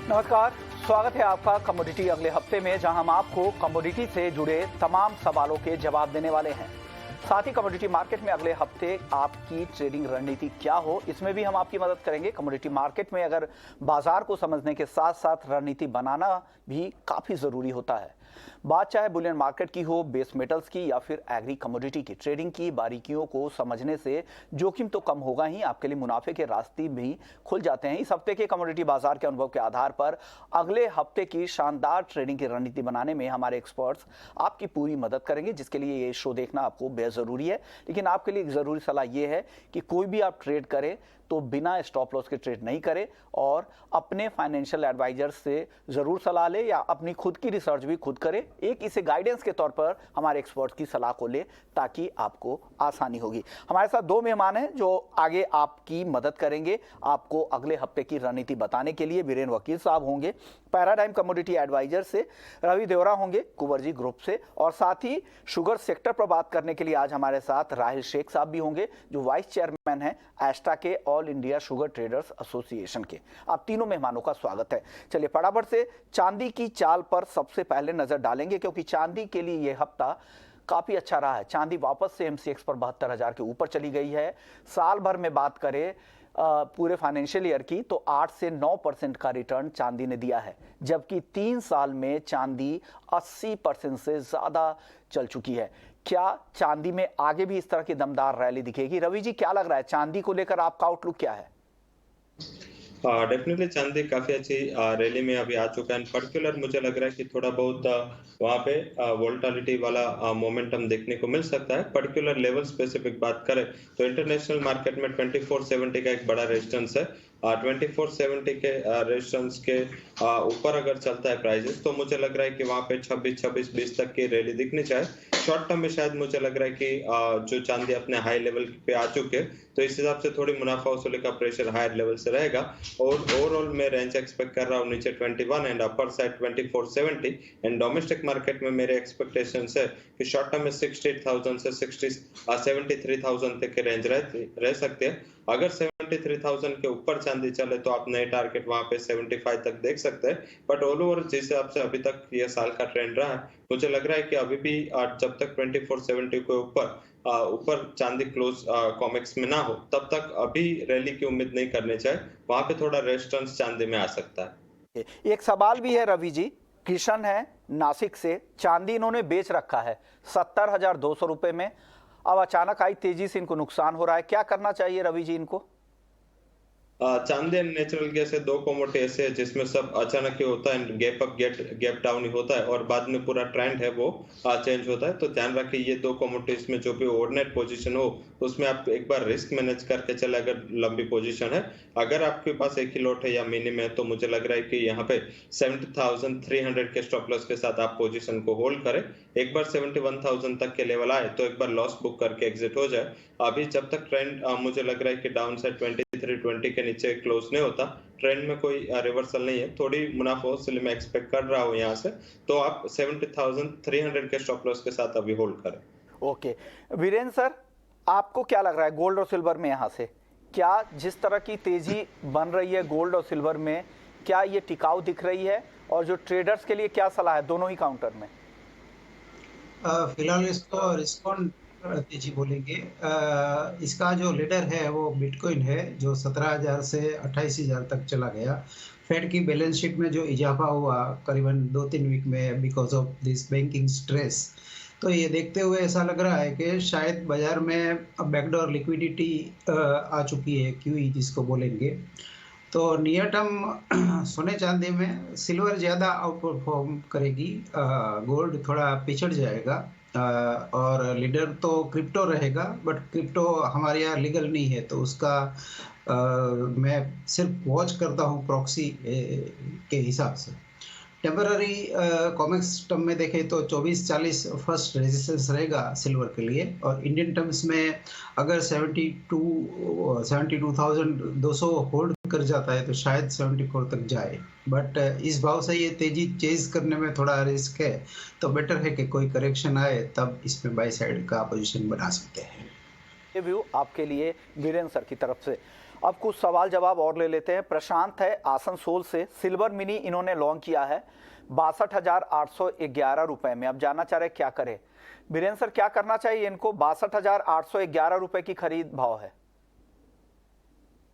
नमस्कार, स्वागत है आपका कमोडिटी अगले हफ्ते में, जहां हम आपको कमोडिटी से जुड़े तमाम सवालों के जवाब देने वाले हैं। साथ ही कमोडिटी मार्केट में अगले हफ्ते आपकी ट्रेडिंग रणनीति क्या हो, इसमें भी हम आपकी मदद करेंगे। कमोडिटी मार्केट में अगर बाजार को समझने के साथ साथ रणनीति बनाना भी काफी जरूरी होता है। बात चाहे बुलियन मार्केट की हो, बेस मेटल्स की या फिर एग्री कमोडिटी की, ट्रेडिंग की बारीकियों को समझने से जोखिम तो कम होगा ही, आपके लिए मुनाफे के रास्ते भी खुल जाते हैं। इस हफ्ते के कमोडिटी बाजार के अनुभव के आधार पर अगले हफ्ते की शानदार ट्रेडिंग की रणनीति बनाने में हमारे एक्सपर्ट्स आपकी पूरी मदद करेंगे, जिसके लिए ये शो देखना आपको बेहद जरूरी है। लेकिन आपके लिए एक जरूरी सलाह ये है कि कोई भी आप ट्रेड करें तो बिना स्टॉप लॉस के ट्रेड नहीं करें और अपने फाइनेंशियल एडवाइजर से जरूर सलाह ले या अपनी खुद की रिसर्च भी खुद करें। एक इसे गाइडेंस के तौर पर हमारे एक्सपर्ट की सलाह को ले, ताकि आपको आसानी होगी। हमारे साथ दो मेहमान हैं जो आगे आपकी मदद करेंगे आपको अगले हफ्ते की रणनीति बताने के लिए। वीरेन वकील साहब होंगे पैराडाइम कमोडिटी एडवाइजर से, रवि देवरा होंगे कुंवरजी ग्रुप से, और साथ ही शुगर सेक्टर पर बात करने के लिए आज हमारे साथ राहिल शेख साहब भी होंगे, जो वाइस चेयरमैन हैं एस्टा के all India sugar traders association के। आप तीनों मेहमानों का स्वागत है। चलिए फटाफट से चांदी की चाल पर सबसे पहले नजर डालेंगे, क्योंकि चांदी के लिए यह हफ्ता काफी अच्छा रहा है। चांदी वापस से एमसीएक्स पर 72,000 के ऊपर चली गई है। साल भर में बात करें पूरे फाइनेंशियल ईयर की, तो 8 से 9% का रिटर्न चांदी ने दिया है, जबकि 3 साल में चांदी 80% से ज्यादा चल चुकी है। क्या चांदी में आगे भी इस तरह की दमदार रैली दिखेगी? रवि जी, क्या लग रहा है, चांदी को लेकर आपका आउटलुक क्या है? डेफिनेटली चांदी काफी अच्छी रैली में अभी आ चुका है। पर्टिकुलर मुझे लग रहा है कि थोड़ा बहुत वहां पे वोलेटिलिटी वाला मोमेंटम देखने को मिल सकता है। पर्टिकुलर लेवल स्पेसिफिक बात करें तो इंटरनेशनल मार्केट में 2470 का एक बड़ा रेजिस्टेंस है। 2470 के रेजिस्टेंस के ऊपर अगर चलता है प्राइजेस, तो मुझे लग रहा है कि वहां पे 26-20 तक की रैली दिखनी चाहिए। शॉर्ट टर्म में शायद मुझे लग रहा है कि जो चांदी अपने हाई लेवल पे आ चुके, तो इस हिसाब से थोड़ी मुनाफा वसूली का प्रेशर हायर लेवल से रहेगा। और ओवरऑल मैं रेंज एक्सपेक्ट कर रहा हूँ नीचे 21 and upper side 2470। And domestic market में मेरे एक्सपेक्टेशंस है कि शॉर्ट टर्म में 68,000 से 73,000 तक के रेंज रह सकते हैं। अगर 73,000 के ऊपर चांदी चले तो आप नए टारगेट वहां पे 75 तक देख सकते हैं। बट ऑल ओवर जिस हिसाब से अभी तक ये साल का ट्रेंड रहा है, मुझे लग रहा है कि अभी भी जब तक 2470 के ऊपर चांदी क्लोज कॉमेक्स में ना हो, तब तक अभी रैली की उम्मीद नहीं करनी चाहिए। वहां पे थोड़ा रेजिस्टेंस चांदी में आ सकता है। एक सवाल भी है रवि जी, किशन है नासिक से, चांदी इन्होंने बेच रखा है 70,200 रुपए में, अब अचानक आई तेजी से इनको नुकसान हो रहा है, क्या करना चाहिए रवि जी इनको? चांदी एंड नेचुरल गैस है, दो कमोडिटी ऐसे है जिसमें सब अचानक ही होता है, गैप अप गैप डाउन ही होता है और बाद में पूरा ट्रेंड है वो चेंज होता है। तो ध्यान रखिए ये दो कमोडिटीज में जो भी ओवरनाइट पोजीशन हो, उसमें आप एक बार रिस्क मैनेज करके चले। अगर लंबी पोजीशन है, अगर आपके पास एक ही लॉट है या मिनी में, तो मुझे लग रहा है कि यहाँ पे 70,300 के स्टॉप लॉस के साथ आप पोजीशन को होल्ड करें। एक बार 71,000 तक के लेवल आए तो एक बार लॉस बुक करके एग्जिट हो जाए। अभी जब तक ट्रेंड मुझे लग रहा है कि डाउन साइड 2320 के नीचे क्लोज नहीं होता, ट्रेंड में कोई रिवर्सल नहीं है, थोड़ी मुनाफा वसूली मैं एक्सपेक्ट कर रहा हूँ यहाँ से, तो आप 70,300 के स्टॉप लॉस के साथ अभी होल्ड करें। ओके वीरेंद्र सर, आपको क्या लग रहा है गोल्ड और सिल्वर में, यहाँ से क्या जिस तरह की तेजी बन रही है गोल्ड और सिल्वर में, क्या ये टिकाऊ दिख रही है? और जो ट्रेडर्स के लिए क्या सलाह है दोनों ही काउंटर में? फिलहाल इसको रिस्पॉन्ड तेजी बोलेंगे। इसका जो लीडर है वो बिटकॉइन है, जो 17,000 से 28,000 तक चला गया। फेड की बैलेंस शीट में जो इजाफा हुआ करीबन 2-3 वीक में because of this banking stress, तो ये देखते हुए ऐसा लग रहा है कि शायद बाजार में बैकडोर लिक्विडिटी आ चुकी है, क्यूई जिसको बोलेंगे। तो नियर टर्म सोने चांदी में सिल्वर ज़्यादा आउट परफॉर्म करेगी, गोल्ड थोड़ा पिछड़ जाएगा, और लीडर तो क्रिप्टो रहेगा। बट क्रिप्टो हमारे यहाँ लीगल नहीं है, तो उसका मैं सिर्फ वॉच करता हूँ प्रॉक्सी के हिसाब से। टेम्पररी कॉमेक्स टर्म में देखें तो 24-40 फर्स्ट रेजिस्टेंस रहेगा सिल्वर के लिए, और इंडियन टर्म्स में अगर 72,200 होल्ड कर जाता है तो शायद 74 तक जाए। बट इस भाव से ये तेजी चेज करने में थोड़ा रिस्क है, तो बेटर है कि कोई करेक्शन आए तब इसमें बाई साइड का पोजीशन बना सकते हैं। ये व्यू आपके लिए वीरेंद्र सर की तरफ से। अब कुछ सवाल जवाब और ले लेते हैं। प्रशांत है आसनसोल से, सिल्वर मिनी इन्होंने लॉन्च किया है 62,811 रुपए में। अब जानना चाह रहे क्या करें बीरेंद्र सर, क्या करना चाहिए इनको? 62,811 रुपए की खरीद भाव है।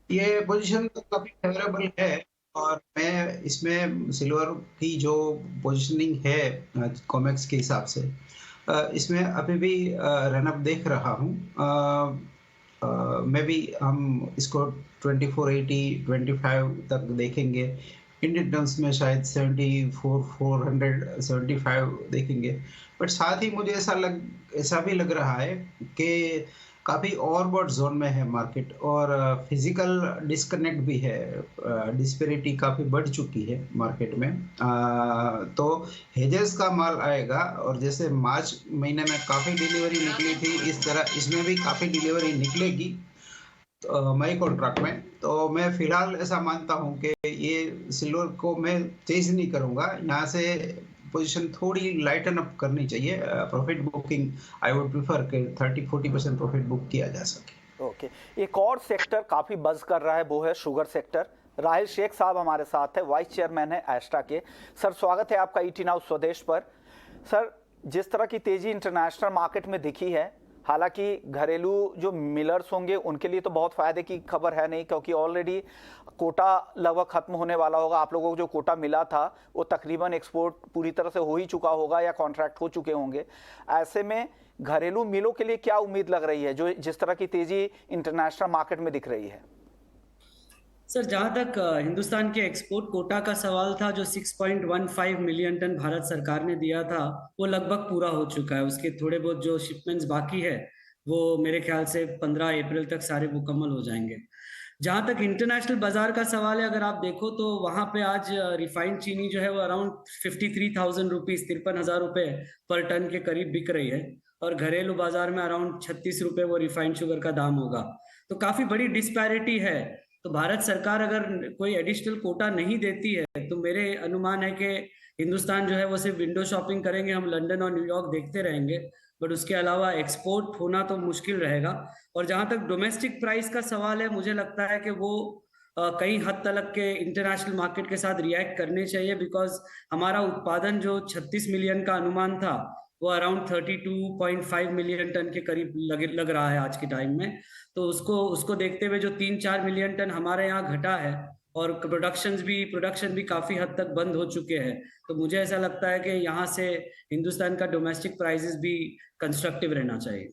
ये पोजीशन तो काफी फेवरेबल है और मैं इसमें सिल्वर की जो पोजीशनिंग है कॉमेक्स के हिसाब से इसमें अभी भी रनअप देख रहा हूँ। मैं भी हम इसको 2480 25 तक देखेंगे। इंडियन टर्म्स में शायद 74,475 देखेंगे। बट साथ ही मुझे ऐसा भी लग रहा है कि काफ़ी ओवरबॉट जोन में है मार्केट और फिजिकल डिस्कनेक्ट भी है। डिस्पेरिटी काफ़ी बढ़ चुकी है मार्केट में। तो हेजेस का माल आएगा और जैसे मार्च महीने में काफ़ी डिलीवरी निकली थी, इस तरह इसमें भी काफ़ी डिलीवरी निकलेगी मई कॉन्ट्रैक्ट में। तो मैं फिलहाल ऐसा मानता हूं कि ये सिल्वर को मैं चेज नहीं करूंगा, यहाँ से पोजीशन थोड़ी लाइटन अप करनी चाहिए। Profit booking I would prefer कि 30-40% प्रॉफिट बुक किया जा सके। ओके, एक और सेक्टर काफी बज कर रहा है, वो है शुगर सेक्टर। राहिल शेख साहब हमारे साथ है, वाइस चेयरमैन है एस्ट्रा के। सर स्वागत है आपका ईटी नाउ स्वदेश पर। सर जिस तरह की तेजी इंटरनेशनल मार्केट में दिखी है, हालांकि घरेलू जो मिलर्स होंगे उनके लिए तो बहुत फायदे की खबर है नहीं, क्योंकि ऑलरेडी कोटा लगभग खत्म होने वाला होगा। आप लोगों को जो कोटा मिला था वो तकरीबन एक्सपोर्ट पूरी तरह से हो ही चुका होगा या कॉन्ट्रैक्ट हो चुके होंगे। ऐसे में घरेलू मिलों के लिए क्या उम्मीद लग रही है, जो जिस तरह की तेजी इंटरनेशनल मार्केट में दिख रही है? सर जहां तक हिंदुस्तान के एक्सपोर्ट कोटा का सवाल था, जो 6.15 मिलियन टन भारत सरकार ने दिया था वो लगभग पूरा हो चुका है। उसके थोड़े बहुत जो शिपमेंट्स बाकी है वो मेरे ख्याल से 15 अप्रैल तक सारे मुकम्मल हो जाएंगे। जहां तक इंटरनेशनल बाजार का सवाल है, अगर आप देखो तो वहां पे आज रिफाइंड चीनी जो है वो अराउंड 53,000 रुपीज 53,000 रुपए पर टन के करीब बिक रही है और घरेलू बाजार में अराउंड 36 रुपए वो रिफाइंड शुगर का दाम होगा। तो काफी बड़ी डिस्पैरिटी है। तो भारत सरकार अगर कोई एडिशनल कोटा नहीं देती है तो मेरे अनुमान है कि हिंदुस्तान जो है वो सिर्फ विंडो शॉपिंग करेंगे, हम लंदन और न्यूयॉर्क देखते रहेंगे, बट उसके अलावा एक्सपोर्ट होना तो मुश्किल रहेगा। और जहां तक डोमेस्टिक प्राइस का सवाल है, मुझे लगता है कि वो कई हद तक के इंटरनेशनल मार्केट के साथ रिएक्ट करने चाहिए, बिकॉज हमारा उत्पादन जो 36 मिलियन का अनुमान था वो अराउंड 32.5 मिलियन टन के करीब लग रहा है आज के टाइम में। तो उसको देखते हुए जो 3-4 मिलियन टन हमारे यहाँ घटा है और प्रोडक्शन भी काफी हद तक बंद हो चुके हैं, तो मुझे ऐसा लगता है कि यहाँ से हिंदुस्तान का डोमेस्टिक प्राइसेस भी कंस्ट्रक्टिव रहना चाहिए।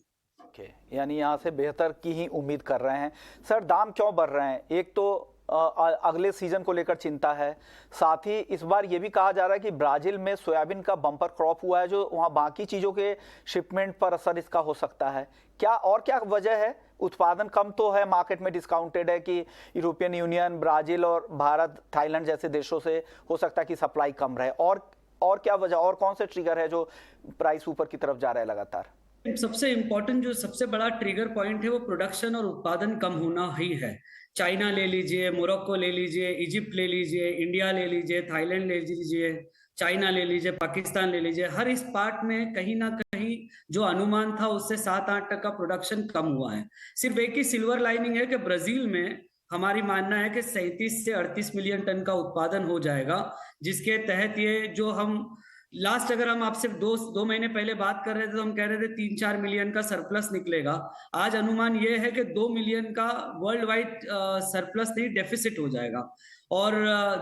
यानी यहाँ से बेहतर की ही उम्मीद कर रहे हैं। सर दाम क्यों बढ़ रहे हैं? एक तो अगले सीजन को लेकर चिंता है, साथ ही इस बार ये भी कहा जा रहा है कि ब्राजील में सोयाबीन का बम्पर क्रॉप हुआ है, जो वहाँ बाकी चीज़ों के शिपमेंट पर असर इसका हो सकता है। क्या वजह है? उत्पादन कम तो है, मार्केट में डिस्काउंटेड है कि यूरोपियन यूनियन, ब्राजील और भारत, थाईलैंड जैसे देशों से हो सकता है कि सप्लाई कम रहे, और क्या वजह, और कौन से ट्रिगर है जो प्राइस ऊपर की तरफ जा रहा है लगातार? सबसे इम्पोर्टेंट जो सबसे बड़ा ट्रिगर पॉइंट है वो प्रोडक्शन और उत्पादन कम होना ही है। चाइना ले लीजिए, मोरक्को ले लीजिए, इजिप्ट ले लीजिए, इंडिया ले लीजिए, थाईलैंड ले लीजिए, चाइना ले लीजिए, पाकिस्तान ले लीजिए, हर इस पार्ट में कहीं ना कहीं जो अनुमान था उससे 7-8% प्रोडक्शन कम हुआ है। सिर्फ एक ही सिल्वर लाइनिंग है कि ब्राजील में हमारी मानना है कि 37 से 38 मिलियन टन का उत्पादन हो जाएगा, जिसके तहत ये जो हम लास्ट अगर हम आपसे दो महीने पहले बात कर रहे थे तो हम कह रहे थे 3-4 मिलियन का सरप्लस निकलेगा। आज अनुमान ये है कि 2 मिलियन का वर्ल्ड वाइड सरप्लस नहीं, डेफिसिट हो जाएगा। और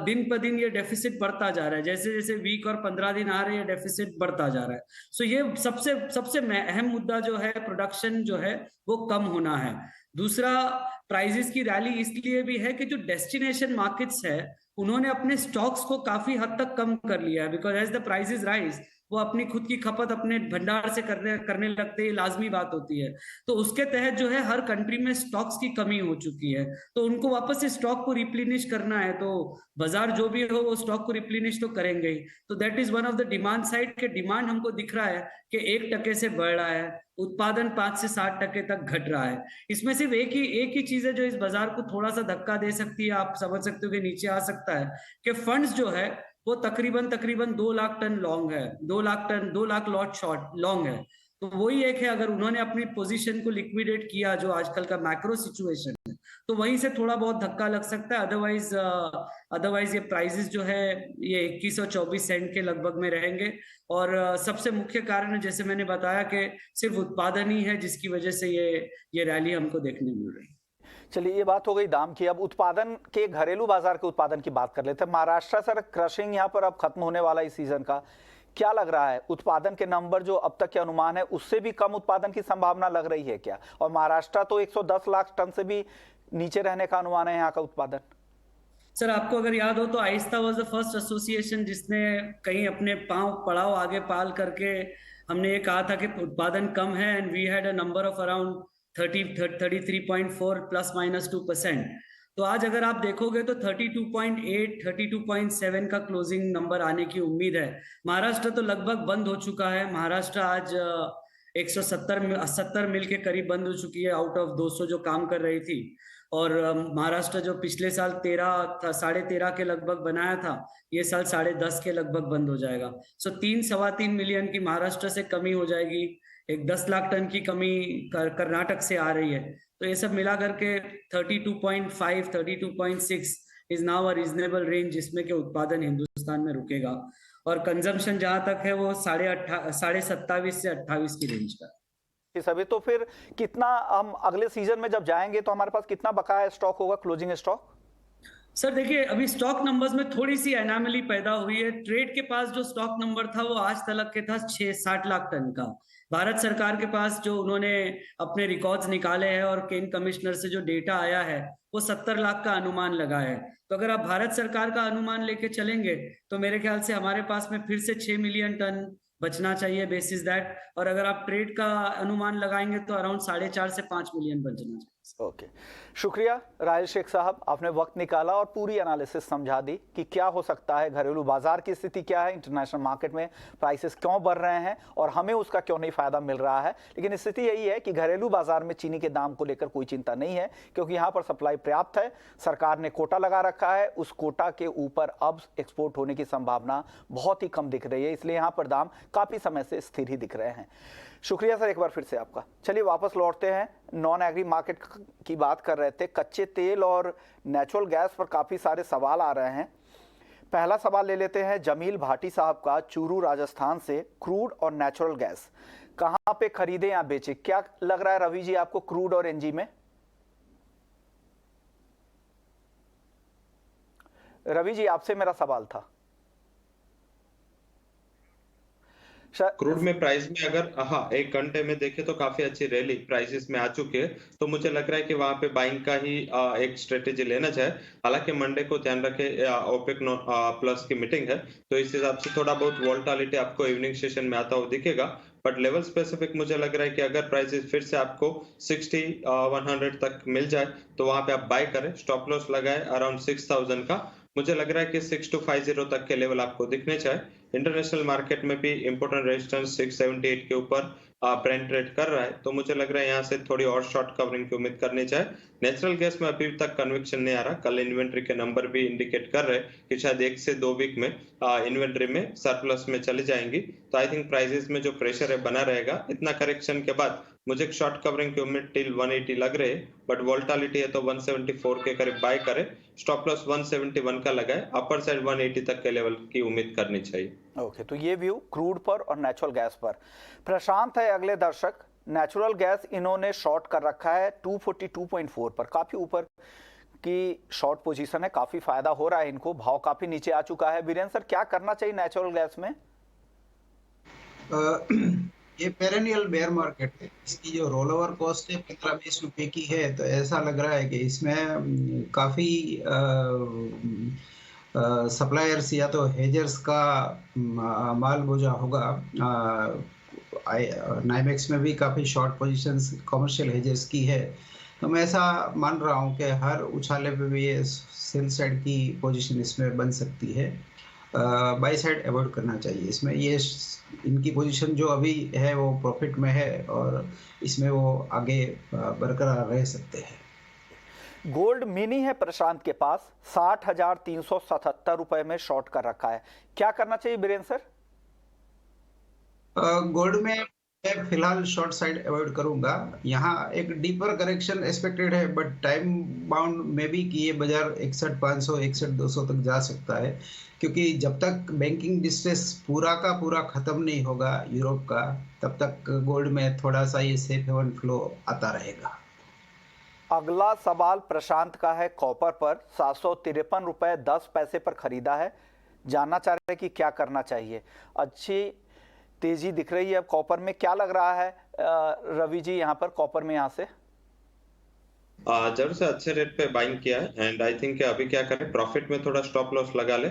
दिन पर दिन ये डेफिसिट बढ़ता जा रहा है, जैसे जैसे वीक और 15 दिन आ रहे हैं डेफिसिट बढ़ता जा रहा है। सो ये सबसे अहम मुद्दा जो है, प्रोडक्शन जो है वो कम होना है। दूसरा, प्राइजेस की रैली इसलिए भी है कि जो डेस्टिनेशन मार्केट्स है उन्होंने अपने स्टॉक्स को काफी हद तक कम कर लिया है, because as the prices rise वो अपनी खुद की खपत अपने भंडार से करने लगते हैं, लाजमी बात होती है। तो उसके तहत जो है हर कंट्री में स्टॉक्स की कमी हो चुकी है, तो उनको वापस से स्टॉक को रिप्लेनिश करना है, तो बाजार जो भी हो वो स्टॉक को रिप्लेनिश तो करेंगे ही। तो that is one of the demand side के डिमांड हमको दिख रहा है कि 1% से बढ़ रहा है, उत्पादन 5 से 7% तक घट रहा है। इसमें सिर्फ एक ही चीज है जो इस बाजार को थोड़ा सा धक्का दे सकती है, आप समझ सकते हो कि नीचे आ सकता है, कि फंड्स जो है वो तकरीबन 2 लाख टन लॉन्ग है, 2 लाख लॉट शॉर्ट लॉन्ग है। तो वही एक है, अगर उन्होंने अपनी पोजीशन को लिक्विडेट किया जो आजकल का मैक्रो सिचुएशन है, तो वहीं से थोड़ा बहुत धक्का लग सकता है। अदरवाइज ये प्राइसेस जो है ये 21 और 24 सेंट के लगभग में रहेंगे। और सबसे मुख्य कारण जैसे मैंने बताया कि सिर्फ उत्पादन ही है जिसकी वजह से ये रैली हमको देखने मिल रही है। चलिए, ये बात हो गई दाम की। अब उत्पादन के, घरेलू बाजार के उत्पादन की बात कर लेते हैं। महाराष्ट्र सर, क्रशिंग यहाँ पर अब खत्म होने वाला इस सीजन का, क्या लग रहा है? उत्पादन के नंबर जो अब तक के अनुमान है उससे भी कम उत्पादन की संभावना लग रही है क्या? और महाराष्ट्र तो 110 लाख टन से भी नीचे रहने का अनुमान है यहाँ का उत्पादन। सर, आपको अगर याद हो तो आहिस्ता वाज द फर्स्ट एसोसिएशन जिसने कहीं अपने पड़ाव आगे पाल करके हमने ये कहा था कि उत्पादन कम है, and we had a number of around 33.4 ±2%। तो आज अगर आप देखोगे तो 32.8 32.7 का क्लोजिंग नंबर आने की उम्मीद है। महाराष्ट्र तो लगभग बंद हो चुका है। महाराष्ट्र आज 170 मिल के करीब बंद हो चुकी है आउट ऑफ 200 जो काम कर रही थी। और महाराष्ट्र जो पिछले साल 13.5 के लगभग बनाया था, ये साल 10.5 के लगभग बंद हो जाएगा। सो 3-3.25 मिलियन की महाराष्ट्र से कमी हो जाएगी। एक 10 लाख टन की कमी कर्नाटक से आ रही है। तो ये सब मिला करके 32.5 32.6 is now a reasonable range जिसमें के उत्पादन हिंदुस्तान में रुकेगा। और कंजम्पशन जहां तक है वो 27.5 से 28 की रेंज का। सभी तो फिर कितना हम अगले सीजन में जब जाएंगे तो हमारे पास कितना बकाया स्टॉक होगा, क्लोजिंग स्टॉक? सर देखिए, अभी स्टॉक नंबर्स में थोड़ी सी एनामली पैदा हुई है। ट्रेड के पास जो स्टॉक नंबर था वो आज तक के था 60 लाख टन का। भारत सरकार के पास जो उन्होंने अपने रिकॉर्ड्स निकाले हैं और केन कमिश्नर से जो डेटा आया है वो 70 लाख का अनुमान लगा है। तो अगर आप भारत सरकार का अनुमान लेके चलेंगे तो मेरे ख्याल से हमारे पास में फिर से 6 मिलियन टन बचना चाहिए बेसिस दैट। और अगर आप ट्रेड का अनुमान लगाएंगे तो अराउंड 4.5 से 5 मिलियन बचना चाहिए। ओके, शुक्रिया राहिल शेख साहब, आपने वक्त निकाला और पूरी एनालिसिस समझा दी कि क्या हो सकता है, घरेलू बाजार की स्थिति क्या है, इंटरनेशनल मार्केट में प्राइसेस क्यों बढ़ रहे हैं और हमें उसका क्यों नहीं फायदा मिल रहा है। लेकिन स्थिति यही है कि घरेलू बाजार में चीनी के दाम को लेकर कोई चिंता नहीं है, क्योंकि यहाँ पर सप्लाई पर्याप्त है। सरकार ने कोटा लगा रखा है, उस कोटा के ऊपर अब एक्सपोर्ट होने की संभावना बहुत ही कम दिख रही है, इसलिए यहाँ पर दाम काफी समय से स्थिर ही दिख रहे हैं। शुक्रिया सर एक बार फिर से आपका। चलिए वापस लौटते हैं, नॉन एग्री मार्केट की बात कर रहे थे। कच्चे तेल और नेचुरल गैस पर काफ़ी सारे सवाल आ रहे हैं। पहला सवाल ले लेते हैं जमील भाटी साहब का, चूरू राजस्थान से। क्रूड और नेचुरल गैस कहाँ पे खरीदें या बेचें? क्या लग रहा है रवि जी आपको क्रूड और एनजी में? रवि जी आपसे मेरा सवाल था। क्रूड में प्राइस में अगर हाँ एक घंटे में देखें तो काफी अच्छी रैली प्राइसेस में आ चुकी है, तो मुझे लग रहा है कि वहां पे बाइंग का ही एक स्ट्रेटेजी लेना चाहिए। हालांकि मंडे को ध्यान रखे ओपेक प्लस की मीटिंग है, तो इस हिसाब से थोड़ा बहुत वोलेटिलिटी आपको इवनिंग सेशन में आता हुआ दिखेगा। बट लेवल स्पेसिफिक मुझे लग रहा है कि अगर प्राइसेस फिर से आपको 60-100 तक मिल जाए तो वहां पे आप बाय करें, स्टॉप लॉस लगाए अराउंड 6000 का। मुझे लग रहा है कि 6250 तक के लेवल आपको दिखने चाहिए। इंटरनेशनल मार्केट में भी इंपोर्टेंट रेजिस्टेंस 678 के ऊपर ब्रेंट ट्रेड कर रहा है, तो मुझे लग रहा है यहाँ से थोड़ी और शॉर्ट कवरिंग की उम्मीद करनी चाहिए। नेचुरल गैस में अभी तक कन्विक्शन नहीं आ रहा। कल इन्वेंट्री के नंबर भी इंडिकेट कर रहे हैं कि शायद 1 से 2 वीक में इन्वेंट्री में सरप्लस में चली जाएंगी, तो आई थिंक प्राइसेस में जो प्रेशर है बना रहेगा। इतना करेक्शन के बाद मुझे एक शॉर्ट कवरिंग की उम्मीद टिल 180 लग रही है, बट वोलेटिलिटी है तो 174 के करीब बाय करें, स्टॉप लॉस 171 का लगाए, अपर साइड 180 तक के लेवल की उम्मीद करनी चाहिए। ओके, तो ये व्यू क्रूड पर और नेचुरल गैस पर। प्रशांत है अगले दर्शक। नेचुरल गैस इन्होंने शॉर्ट कर रखा है 242.4 पर, काफी ऊपर की शॉर्ट पोजीशन है, काफी फायदा हो रहा है इनको, भाव काफी नीचे आ चुका है। वीरेंद्र सर क्या करना चाहिए नेचुरल गैस में? ये पेरेनियल बेयर मार्केट है। इसकी जो रोल ओवर कॉस्ट है 15-20 रुपए की है, तो ऐसा लग रहा है कि इसमें काफी सप्लायर्स या तो हेजर्स का माल बोझा होगा। नाइमेक्स में भी काफी शॉर्ट पोजीशंस कमर्शियल हेजर्स की है, तो मैं ऐसा मान रहा हूं कि हर उछाले पे भी ये सेल साइड की पोजीशन इसमें बन सकती है। बाई साइड अवॉइड करना चाहिए इसमें। ये इनकी पोजीशन जो अभी है वो प्रॉफिट में है और इसमें वो आगे बरकरार रह सकते हैं। गोल्ड मिनी है प्रशांत के पास, 60,377 रुपए में शॉर्ट कर रखा है, क्या करना चाहिए वीरेंद्र सर? गोल्ड में मैं फिलहाल शॉर्ट साइड अवॉइड करूंगा। यहाँ एक डीपर करेक्शन एक्सपेक्टेड है, बट टाइम बाउंड में भी कि ये बाजार 61,500 61,200 तक जा सकता है, क्योंकि जब तक बैंकिंग डिस्ट्रेस पूरा का पूरा खत्म नहीं होगा यूरोप का, तब तक गोल्ड में थोड़ा सा ये सेफ हेवन फ्लो आता रहेगा। अगला सवाल प्रशांत का है कॉपर पर। 753 रुपए 10 पैसे पर खरीदा है, जानना चाह रहे हैं कि क्या करना चाहिए। अच्छी तेजी दिख रही है अब कॉपर में, क्या लग रहा है रवि जी यहाँ पर कॉपर में यहाँ से? जरूर से अच्छे रेट पे बाइंग किया है एंड आई थिंक अभी क्या करें, प्रॉफिट में थोड़ा स्टॉप लॉस लगा ले।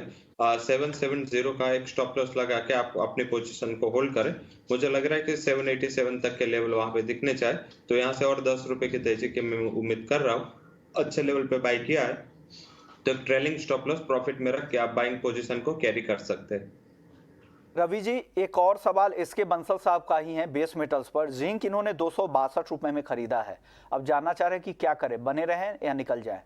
770 का एक स्टॉप लॉस लगा के आप अपनी पोजीशन को होल्ड करें। मुझे लग रहा है कि 787 तक के लेवल वहां पे दिखने चाहे, तो यहाँ से और 10 रुपए की तेजी की मैं उम्मीद कर रहा हूँ। अच्छे लेवल पे बाई किया है, तो ट्रेलिंग स्टॉप लॉस प्रॉफिट में रख के आप बाइंग पोजीशन को कैरी कर सकते हैं। रवि जी एक और सवाल इसके बंसल साहब का ही है बेस मेटल्स पर। जिंक इन्होंने 262 रुपए में खरीदा है, अब जानना चाह रहे हैं कि क्या करें, बने रहें या निकल जाए?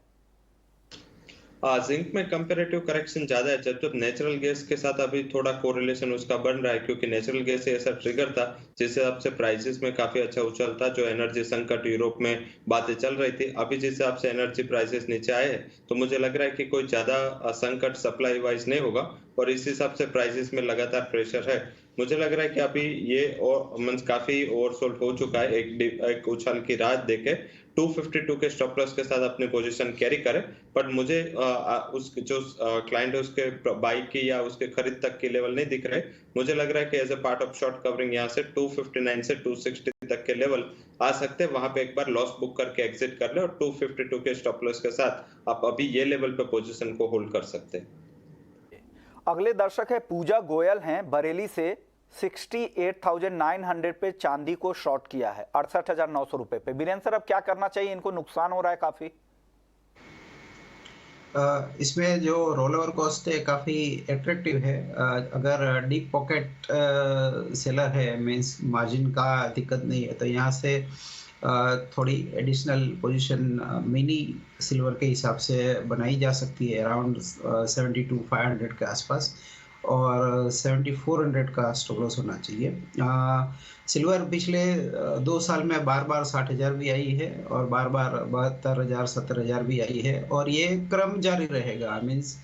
जिंक में कंपैरेटिव करेक्शन ज्यादा है, जब नेचुरल गैस के साथ अभी थोड़ा कोरिलेशन उसका बन रहा है, क्योंकि नेचुरल गैस ऐसा ट्रिगर था जिस हिसाब से प्राइसेस में काफी अच्छा उछाल था। जो एनर्जी संकट यूरोप में बातें चल रही थी, अभी जिस हिसाब से एनर्जी प्राइसेस नीचे आए हैं, तो मुझे लग रहा है कि कोई ज्यादा संकट सप्लाई वाइज नहीं होगा और इस हिसाब से प्राइसेस में लगातार प्रेशर है। मुझे लग रहा है कि अभी ये और मींस काफी ओवरसोल्ड हो चुका है। एक उछाल की राह देके 252 के स्टॉप लॉस के साथ अपनी पोजीशन कैरी करें, बट मुझे उस जो क्लाइंट है उसके बाई की या उसके खरीद तक के लेवल नहीं दिख रहे। मुझे लग रहा है कि as a part of short covering यहाँ से 259 से 260 तक के लेवल आ सकते हैं, वहां पे एक बार लॉस बुक करके एग्जिट कर ले और 252 के स्टॉप लॉस के साथ आप अभी ये लेवल पे पोजीशन को होल्ड कर सकते हैं। अगले दर्शक है पूजा गोयल हैं बरेली से। 68,900 पे चांदी को शॉर्ट किया है 68,900 रुपए पे। बीरेन सर अब क्या करना चाहिए, इनको नुकसान हो रहा है काफी? इसमें जो रोल ओवर कॉस्ट है काफी अट्रैक्टिव है। अगर डीप पॉकेट सेलर है, मींस मार्जिन का दिक्कत नहीं है, तो यहाँ से थोड़ी एडिशनल पोजीशन मिनी सिल्वर के हिसाब से बनाई जा सकती है, अराउंड 72,500 के आसपास, और 7400 का स्टॉप लॉस होना चाहिए। सिल्वर पिछले 2 साल में बार बार 60,000 भी आई है और बार बार 72,000 70,000 भी आई है, और ये क्रम जारी रहेगा। मीन्स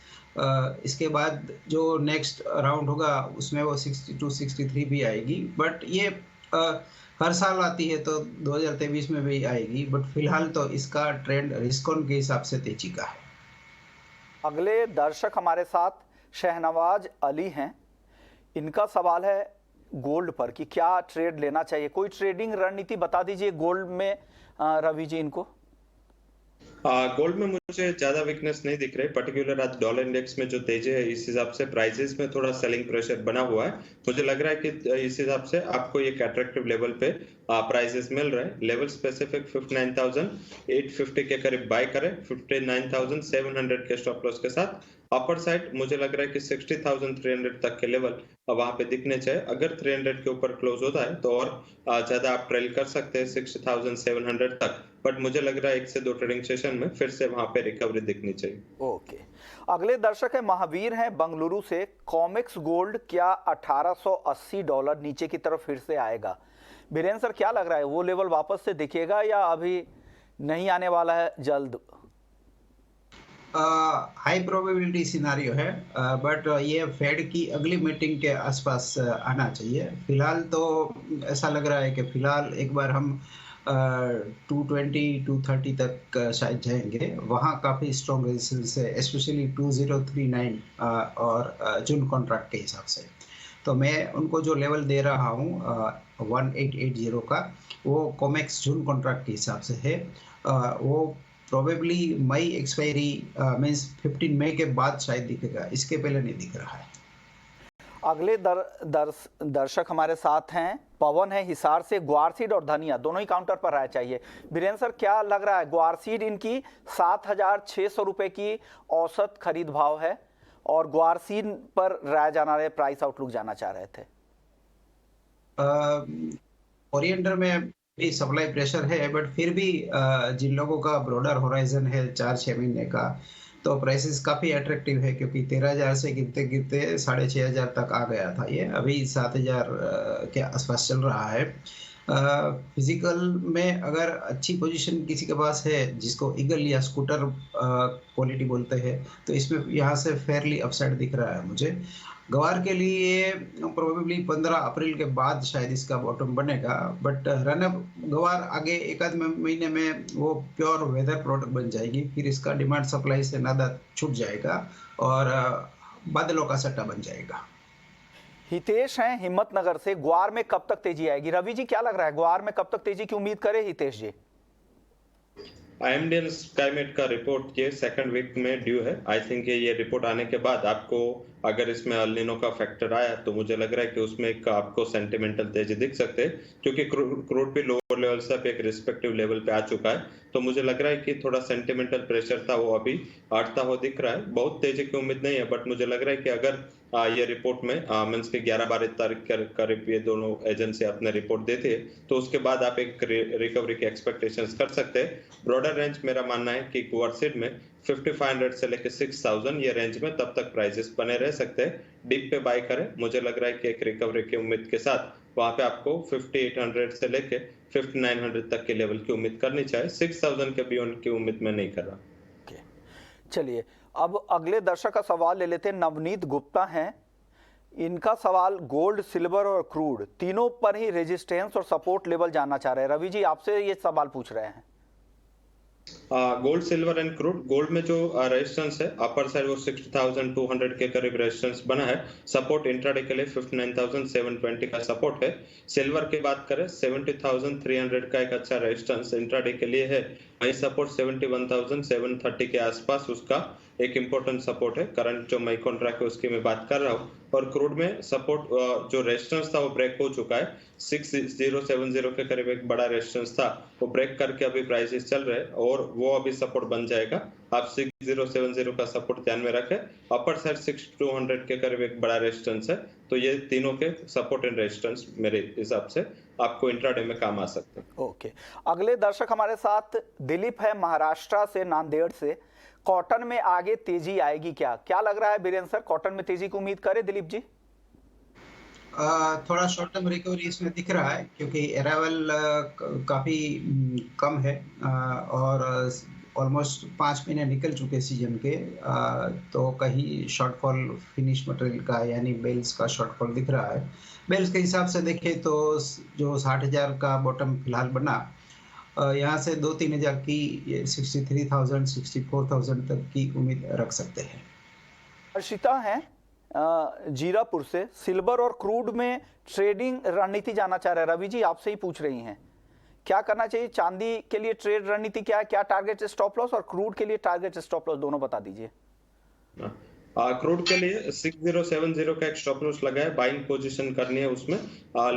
इसके बाद जो नेक्स्ट राउंड होगा उसमें वो 62 63 भी आएगी, बट ये हर साल आती है, तो 2023 में भी आएगी, बट फिलहाल तो इसका ट्रेंड रिस्क ऑन के हिसाब से तेजी का है। अगले दर्शक हमारे साथ शहनवाज अली हैं। इनका सवाल है गोल्ड पर कि क्या ट्रेड लेना चाहिए, कोई ट्रेडिंग रणनीति बता दीजिए गोल्ड में रवि जी इनको। गोल्ड में मुझे ज्यादा वीकनेस नहीं दिख रही, पर्टिकुलर आज डॉलर इंडेक्स में जो तेजी है इस हिसाब से प्राइसेस में थोड़ा सेलिंग प्रेशर बना हुआ है। मुझे लग रहा है कि इस हिसाब से आपको एक अट्रैक्टिव लेवल पे प्राइसेस मिल रहे हैं। लेवल स्पेसिफिक 59,850 के करीब बाय करें, 59,700 के स्टॉप लॉस के साथ। अपर साइड मुझे लग रहा है कि 60,300 तक के लेवल वहां पे दिखने चाहिए। अगर 300 के ऊपर क्लोज होता है तो और ज्यादा आप ट्रेल कर सकते हैं 60,700 तक, बट मुझे लग रहा है 1 से 2 ट्रेडिंग सेशन में फिर से वहां पे रिकवरी दिखनी चाहिए। ओके, अगले दर्शक है महावीर हैं बंगलुरु से। कॉमेक्स गोल्ड क्या $1880 नीचे की तरफ फिर से आएगा? बीरेन सर क्या लग रहा है, वो लेवल वापस से दिखेगा या अभी नहीं आने वाला है जल्द? हाई प्रोबेबिलिटी सिनारियो है, बट ये फेड की अगली मीटिंग के आसपास आना चाहिए। फिलहाल तो ऐसा लग रहा है कि फिलहाल एक बार हम 220 230 तक शायद जाएंगे, वहाँ काफ़ी स्ट्रॉन्ग रेजिस्टेंस है, स्पेशली 2039 और जून कॉन्ट्रैक्ट के हिसाब से। तो मैं उनको जो लेवल दे रहा हूँ 1880 का, वो कॉमेक्स जून कॉन्ट्रैक्ट के हिसाब से है। वो प्रोबेबली मई एक्सपायरी मींस 15 मई के बाद शायद दिखेगा, इसके पहले नहीं दिख रहा है। अगले दर्शक हमारे साथ हैं पवन है हिसार से। ग्वारसीड और धनिया दोनों ही काउंटर पर राय चाहिए। बीरेन सर क्या लग रहा है, ग्वारसीड इनकी 7,600 रुपए की औसत खरीद भाव है और ग्वारसीड पर राय जाना रहे, प्राइस आउटलुक जाना चाह रहे थे। ओरिएंटर में भी सप्लाई प्रेशर है, बट फिर भी जिन लोगों का ब्रॉडर होराइजन है 4-6 महीने का, तो प्राइसेस काफ़ी अट्रैक्टिव है, क्योंकि 13,000 से गिरते गिरते 6,500 तक आ गया था ये, अभी 7,000 के आसपास चल रहा है। फिजिकल में अगर अच्छी पोजीशन किसी के पास है, जिसको ईगल या स्कूटर क्वालिटी बोलते हैं, तो इसमें यहाँ से फेयरली अपसाइड दिख रहा है मुझे। गवार के लिए प्रोबेबली 15 अप्रैल के बाद शायद इसका बॉटम बनेगा, बट रनअप गवार आगे एक आध महीने में वो प्योर वेदर प्रोडक्ट बन जाएगी, फिर इसका डिमांड सप्लाई से नाता छूट जाएगा और बादलों का सट्टा बन जाएगा। हितेश हैं हिम्मतनगर से। ग्वार में कब तक तेजी आएगी? रवि जी क्या लग रहा है, ग्वार में कब तक तेजी की उम्मीद करें हितेश जी? IMD स्काईमेट का रिपोर्ट ये सेकंड वीक में ड्यू है। आई थिंक ये रिपोर्ट आने के बाद आपको अगर इसमें अल नीनो का फैक्टर आया तो मुझे लग रहा है कि उसमें एक आपको सेंटिमेंटल तेजी दिख सकते हैं, क्योंकि क्रूड भी लोअर लेवल से एक रिस्पेक्टिव लेवल पे आ चुका है। तो मुझे लग रहा है कि थोड़ा सेंटिमेंटल प्रेशर था वो अभी हटता हुआ दिख रहा है। बहुत तेजी की उम्मीद नहीं है, बट मुझे लग रहा है कि अगर ये रिपोर्ट में मींस के 11-12 तारीख के करीब ये दोनों एजेंसी अपने रिपोर्ट देते हैं, तो उसके बाद आप एक रिकवरी की एक्सपेक्टेशंस कर सकते हैं। ब्रॉडर रेंज मेरा मानना है कि वर्सेड में 5500 से लेकर 6000 ये रेंज में तब तक प्राइसेस बने रह सकते हैं। डीप पे बाय करें, मुझे लग रहा है कि एक रिकवरी की उम्मीद के साथ वहां पे आपको 5800 से लेके 5900 तक के लेवल की उम्मीद करनी चाहिए। 6000 के बियॉन्ड की उम्मीद मैं नहीं कर रहा। चलिए अब अगले दर्शक का सवाल ले लेते हैं। नवनीत गुप्ता हैं, इनका सवाल गोल्ड, सिल्वर और क्रूड तीनों पर ही रेजिस्टेंस और सपोर्ट लेवल जानना चाह रहे हैं। रवि जी आपसे ये सवाल पूछ रहे हैं। Gold, silver and crude. Gold में जो रेजिस्टेंस है अपर साइड वो 60,200 के करीब रेजिस्टेंस बना है। सपोर्ट इंट्राडे के लिए 59,720 का सपोर्ट है। सिल्वर की बात करें 70,300 का एक अच्छा रेजिस्टेंस इंट्राडे के लिए है। वही सपोर्ट 71,730 के आसपास उसका एक इंपॉर्टेंट सपोर्ट है। करंट जो मई कॉन्ट्रैक्ट है उसकी मैं बात कर रहा हूँ। और क्रूड में सपोर्ट जो रेजिस्टेंस था वो ब्रेक हो चुका है। 6070 के करीब एक बड़ा रेजिस्टेंस था, वो ब्रेक करके अभी प्राइसेस चल रहे हैं और वो अभी सपोर्ट बन जाएगा। आप 6070 का सपोर्ट ध्यान में रखें। अपर साइड 6200 के करीब एक बड़ा रेजिस्टेंस है। तो ये तीनों के सपोर्ट एंड रेजिस्टेंस मेरे हिसाब से आपको इंट्राडे में काम आ सकते हैं। ओके, अगले दर्शक हमारे साथ दिलीप है महाराष्ट्र से, नांदेड़ से। कॉटन में आगे तेजी आएगी क्या? क्या लग रहा है बीरेंद्र सर, कॉटन में तेजी की उम्मीद करें दिलीप जी? थोड़ा शॉर्ट टर्म रिकवरी इसमें दिख रहा है, क्योंकि अराइवल काफ़ी कम है और ऑलमोस्ट 5 महीने निकल चुके सीजन के। तो कहीं शॉर्टफॉल फिनिश मटेरियल का यानी बेल्स का शॉर्टफॉल दिख रहा है। बेल्स के हिसाब से देखें तो जो 60,000 का बॉटम फिलहाल बना, यहाँ से 2-3 हज़ार की 63,000 64,000 तक की उम्मीद रख सकते हैं। हर्षिता हैं जीरापुर से, सिल्वर और क्रूड में ट्रेडिंग रणनीति जानना चाह रहे हैं। रवि जी आपसे ही पूछ रही हैं, क्या करना चाहिए? चांदी के लिए ट्रेड रणनीति क्या है, क्या टारगेट स्टॉप लॉस, और क्रूड के लिए टारगेट स्टॉप लॉस दोनों बता दीजिए। क्रूड के लिए 6070 का एक स्टॉप लॉस लगा है, बाइंग पोजीशन करनी है उसमें।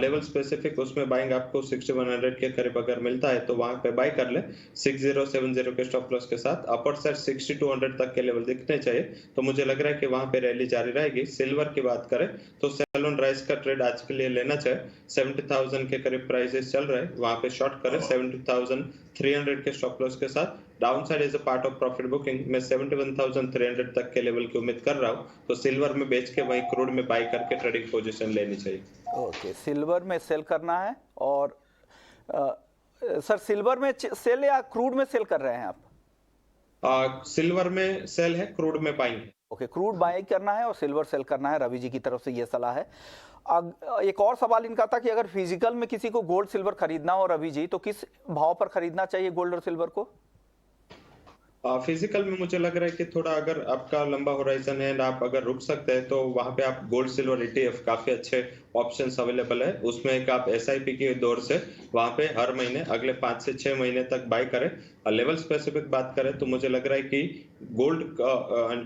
लेवल स्पेसिफिक उसमें बाइंग आपको 6100 के करीब अगर मिलता है तो वहां पे बाय कर ले 6070 के स्टॉप लॉस के साथ। अपर साइड 6200 तक के लेवल दिखने चाहिए, तो मुझे लग रहा है कि वहां पे रैली जारी रहेगी। सिल्वर की बात करें तो सेल ऑन राइज का ट्रेड आज के लिए लेना चाहिए। 70,000 के करीब प्राइसेस चल रहे हैं, वहां पे शॉर्ट करें 70,300 के स्टॉप लॉस के साथ। Down side is a part of profit booking. मैं 71,300 तक के लेवल की उम्मीद कर रहा हूँ, तो सिल्वर में बेच के वहीं क्रूड में बाय करके ट्रेडिंग पोजीशन लेनी चाहिए। ओके, सिल्वर में सेल करना है। और सर सिल्वर में सेल या क्रूड में सेल कर रहे हैं आप? सिल्वर में सेल है, क्रूड में बाइंग है। ओके, क्रूड बाय करना है और सिल्वर सेल करना है। रवि जी की तरफ से ये सलाह है। एक और सवाल इनका था कि अगर फिजिकल में किसी को गोल्ड सिल्वर खरीदना हो रवि जी, तो किस भाव पर खरीदना चाहिए गोल्ड और सिल्वर को? फिजिकल में मुझे लग रहा है कि थोड़ा अगर आपका लंबा होराइजन है, आप अगर रुक सकते हैं तो वहां पे आप गोल्ड सिल्वर ETF काफी अच्छे ऑप्शंस अवेलेबल है। उसमें एक आप SIP के दौर से वहां पे हर महीने अगले 5 से 6 महीने तक बाय करें। लेवल स्पेसिफिक बात करें तो मुझे लग रहा है कि गोल्ड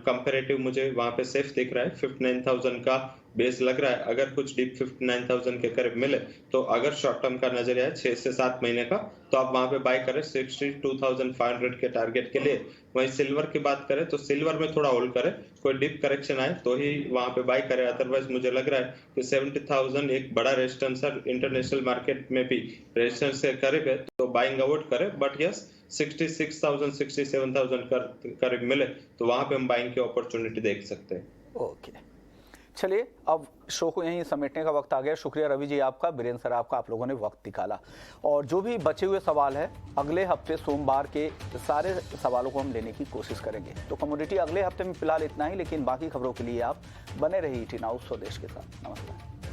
कंपेरेटिव मुझे वहां पे सेफ दिख रहा है। 59,000 का बेस लग रहा है। अगर कुछ डीप 59,000 के करीब मिले तो अगर शॉर्ट टर्म का नजरिया है 6 से 7 महीने का, तो आप वहां पे बाय करें 62,500 के टारगेट के लिए। वहीं सिल्वर की बात करें तो सिल्वर में थोड़ा होल्ड करें, कोई डिप करेक्शन आए तो ही वहां पे बाय करें। अदरवाइज मुझे लग रहा है कि 70,000 एक बड़ा रेजिस्टेंस है, इंटरनेशनल मार्केट में भी रेजिस्टेंस से करीब है, तो बाइंग अवॉइड करें। बट यस 66,000 67,000 करीब मिले तो वहां पे हम बाइंग की अपॉर्चुनिटी देख सकते हैं। ओके, चलिए अब शो को यहीं समेटने का वक्त आ गया। शुक्रिया रवि जी आपका, बीरेंद्र सर आपका, आप लोगों ने वक्त निकाला। और जो भी बचे हुए सवाल है अगले हफ्ते सोमवार के सारे सवालों को हम लेने की कोशिश करेंगे। तो कमोडिटी अगले हफ्ते में फिलहाल इतना ही, लेकिन बाकी खबरों के लिए आप बने रहिए 18 हाउस स्वदेश के साथ। नमस्कार।